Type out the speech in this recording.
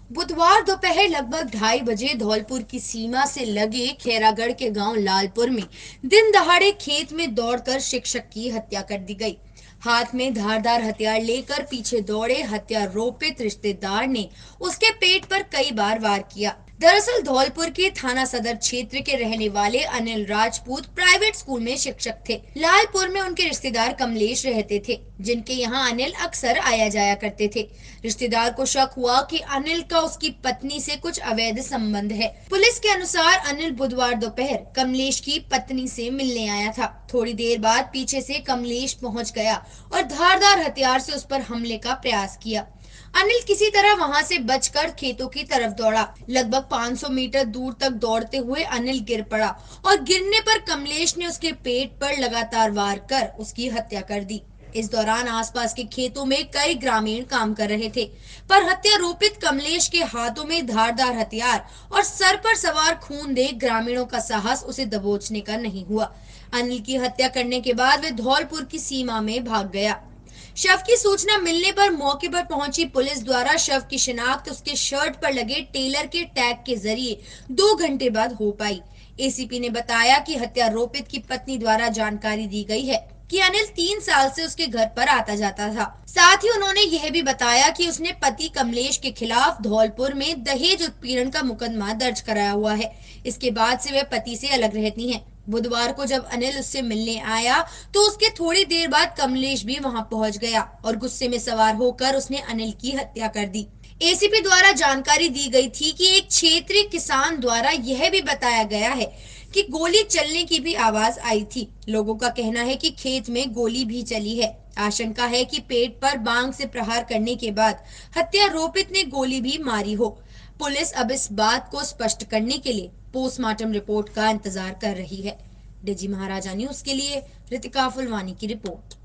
बुधवार दोपहर लगभग 2:30 बजे धौलपुर की सीमा से लगे खैरागढ़ के गांव लालपुर में दिन दहाड़े खेत में दौड़कर शिक्षक की हत्या कर दी गई। हाथ में धारदार हथियार लेकर पीछे दौड़े हत्यारोपित रिश्तेदार ने उसके पेट पर कई बार वार किया। दरअसल धौलपुर के थाना सदर क्षेत्र के रहने वाले अनिल राजपूत प्राइवेट स्कूल में शिक्षक थे। लालपुर में उनके रिश्तेदार कमलेश रहते थे, जिनके यहाँ अनिल अक्सर आया जाया करते थे। रिश्तेदार को शक हुआ कि अनिल का उसकी पत्नी से कुछ अवैध संबंध है। पुलिस के अनुसार अनिल बुधवार दोपहर कमलेश की पत्नी से मिलने आया था। थोड़ी देर बाद पीछे से कमलेश पहुंच गया और धारदार हथियार से उस पर हमले का प्रयास किया। अनिल किसी तरह वहां से बचकर खेतों की तरफ दौड़ा। लगभग 500 मीटर दूर तक दौड़ते हुए अनिल गिर पड़ा और गिरने पर कमलेश ने उसके पेट पर लगातार वार कर उसकी हत्या कर दी। इस दौरान आसपास के खेतों में कई ग्रामीण काम कर रहे थे, पर हत्यारोपित कमलेश के हाथों में धारदार हथियार और सर पर सवार खून देख ग्रामीणों का साहस उसे दबोचने का नहीं हुआ। अनिल की हत्या करने के बाद वे धौलपुर की सीमा में भाग गया। शव की सूचना मिलने पर मौके पर पहुंची पुलिस द्वारा शव की शिनाख्त उसके शर्ट पर लगे टेलर के टैग के जरिए 2 घंटे बाद हो पाई। एसीपी ने बताया कि हत्यारोपित की पत्नी द्वारा जानकारी दी गई है कि अनिल 3 साल से उसके घर पर आता जाता था। साथ ही उन्होंने यह भी बताया कि उसने पति कमलेश के खिलाफ धौलपुर में दहेज उत्पीड़न का मुकदमा दर्ज कराया हुआ है। इसके बाद से वह पति से अलग रहती हैं। बुधवार को जब अनिल उससे मिलने आया तो उसके थोड़ी देर बाद कमलेश भी वहां पहुंच गया और गुस्से में सवार होकर उसने अनिल की हत्या कर दी। एसीपी द्वारा जानकारी दी गई थी कि एक क्षेत्रीय किसान द्वारा यह भी बताया गया है कि गोली चलने की भी आवाज आई थी। लोगों का कहना है कि खेत में गोली भी चली है। आशंका है कि पेट पर बांग से प्रहार करने के बाद हत्यारोपित ने गोली भी मारी हो। पुलिस अब इस बात को स्पष्ट करने के लिए पोस्टमार्टम रिपोर्ट का इंतजार कर रही है। डिजी महाराजा न्यूज के लिए रितिका फुलवानी की रिपोर्ट।